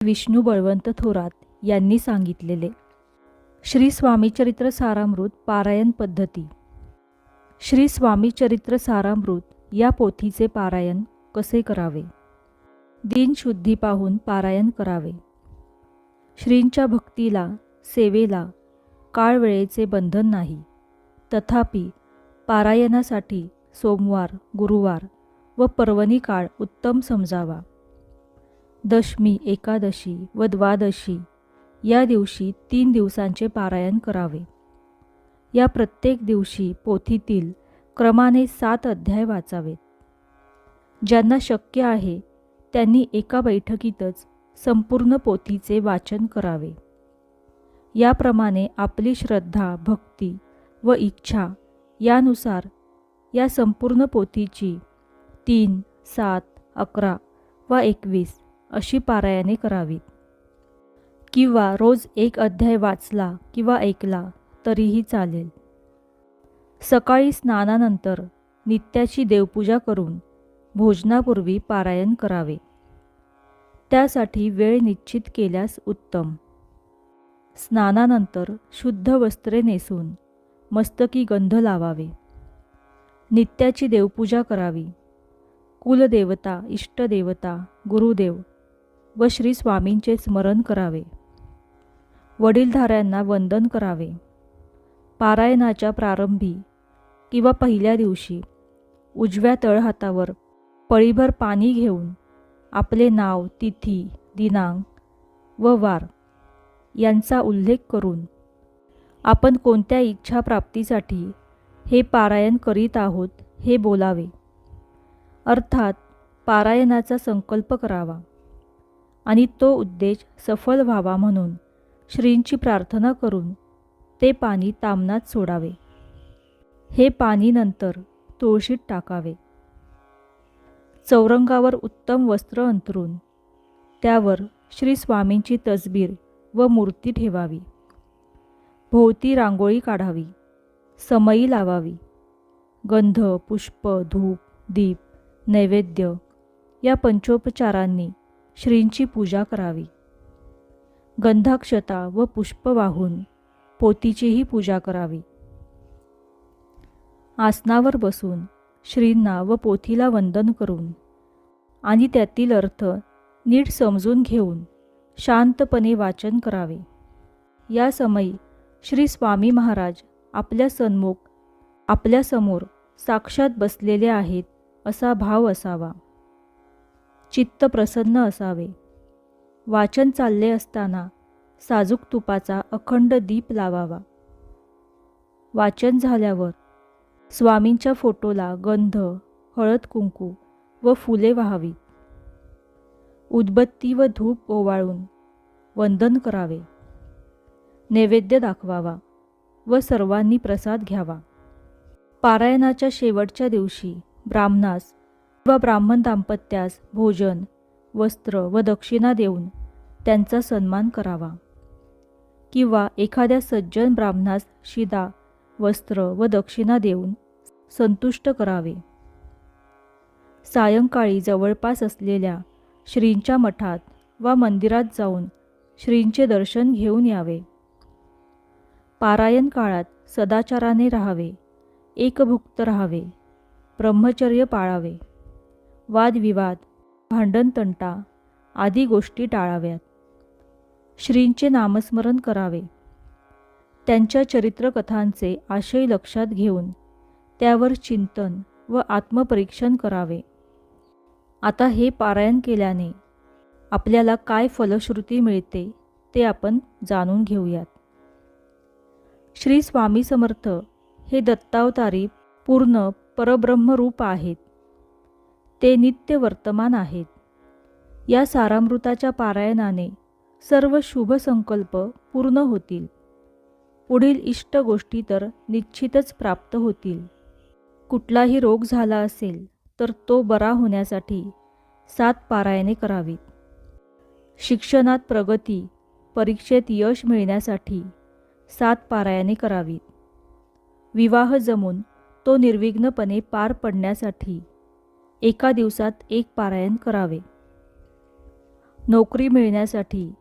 विष्णू बळवंत थोरात यांनी सांगितलेले. श्री स्वामी चरित्र सारामृत पारायण पद्धती. श्री स्वामी चरित्र सारामृत या पोथीचे पारायण कसे करावे? दिनशुद्धी पाहून पारायण करावे. श्रींच्या भक्तीला, सेवेला काळ वेळेचे बंधन नाही. तथापि पारायणासाठी सोमवार, गुरुवार व पर्वणी काळ उत्तम समजावा. दशमी, एकादशी व द्वादशी या दिवशी 3 दिवसांचे पारायण करावे. या प्रत्येक दिवशी पोथीतील क्रमाने 7 अध्याय वाचावेत. ज्यांना शक्य आहे त्यांनी एका बैठकीतच संपूर्ण पोथीचे वाचन करावे. याप्रमाणे आपली श्रद्धा, भक्ती व इच्छा यानुसार या संपूर्ण पोथीची 3, 7, 11 व 21 अशी पारायणे करावीत. किंवा रोज एक अध्याय वाचला किंवा ऐकला तरीही चालेल. सकाळी स्नानानंतर नित्याची देवपूजा करून भोजनापूर्वी पारायण करावे. त्यासाठी वेळ निश्चित केल्यास उत्तम. स्नानानंतर शुद्ध वस्त्रे नेसून मस्तकी गंध लावावे. नित्याची देवपूजा करावी. कुलदेवता, इष्टदेवता, गुरुदेव व श्री स्वामींचे स्मरण करावे. वडीलधाऱ्यांना वंदन करावे. पारायणाच्या प्रारंभी किंवा पहिल्या दिवशी उजव्या तळहातावर पळीभर पाणी घेऊन आपले नाव, तिथी, दिनांक व वार यांचा उल्लेख करून आपण कोणत्या इच्छा प्राप्तीसाठी हे पारायण करीत आहोत हे बोलावे. अर्थात पारायणाचा संकल्प करावा आणि तो उद्देश सफल व्हावा म्हणून श्रींची प्रार्थना करून ते पाणी ताम्हनात सोडावे. हे पाणी नंतर तुळशीत टाकावे. चौरंगावर उत्तम वस्त्र अंथरून त्यावर श्री स्वामींची तसबीर व मूर्ती ठेवावी. भोवती रांगोळी काढावी. समई लावावी. गंध, पुष्प, धूप, दीप, नैवेद्य या पंचोपचारांनी श्रींची पूजा करावी. गंधाक्षता व पुष्प वाहून पोथीचीही पूजा करावी. आसनावर बसून श्रींना व पोथीला वंदन करून आणि त्यातील अर्थ नीट समजून घेऊन शांतपणे वाचन करावे. या समयी श्री स्वामी महाराज आपल्या समोर साक्षात बसलेले आहेत असा भाव असावा. चित्त प्रसन्न असावे. वाचन चालले असताना साजूक तुपाचा अखंड दीप लावावा. वाचन झाल्यावर स्वामींच्या फोटोला गंध, हळद, कुंकू व फुले वाहावीत. उदबत्ती व धूप ओवाळून वंदन करावे. नैवेद्य दाखवावा व सर्वांनी प्रसाद घ्यावा. पारायणाच्या शेवटच्या दिवशी ब्राह्मणास किंवा ब्राह्मण दाम्पत्यास भोजन, वस्त्र व दक्षिणा देऊन त्यांचा सन्मान करावा. किंवा एखाद्या सज्जन ब्राह्मणास शिदा, वस्त्र व दक्षिणा देऊन संतुष्ट करावे. सायंकाळी जवळपास असलेल्या श्रींच्या मठात वा मंदिरात जाऊन श्रींचे दर्शन घेऊन यावे. पारायण काळात सदाचाराने राहावे. एकभुक्त राहावे. ब्रह्मचर्य पाळावे. वादविवाद, भांडणतंटा आदी गोष्टी टाळाव्यात. श्रींचे नामस्मरण करावे. त्यांच्या चरित्रकथांचे आशय लक्षात घेऊन त्यावर चिंतन व आत्मपरीक्षण करावे. आता हे पारायण केल्याने आपल्याला काय फलश्रुती मिळते ते आपण जाणून घेऊयात. श्री स्वामी समर्थ हे दत्तावतारी पूर्ण परब्रह्मरूप आहेत. ते नित्य वर्तमान आहेत. या सारामृताच्या पारायणाने सर्व शुभ संकल्प पूर्ण होतील. पुढील इष्ट गोष्टी तर निश्चितच प्राप्त होतील. कुठलाही रोग झाला असेल तर तो बरा होण्यासाठी 7 पारायणे करावीत. शिक्षणात प्रगती, परीक्षेत यश मिळण्यासाठी 7 पारायणे करावीत. विवाह जमून तो निर्विघ्नपणे पार पडण्यासाठी एका दिवसात 1 पारायण करावे. नोकरी मिळण्यासाठी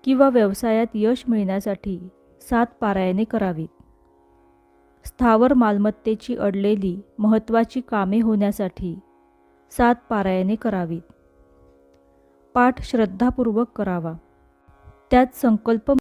किंवा व्यवसायात यश मिळण्यासाठी 7 पारायणे करावीत. स्थावर मालमत्तेची अडलेली महत्त्वाची कामे होण्यासाठी 7 पारायणे करावीत. पाठ श्रद्धापूर्वक करावा. त्यात संकल्प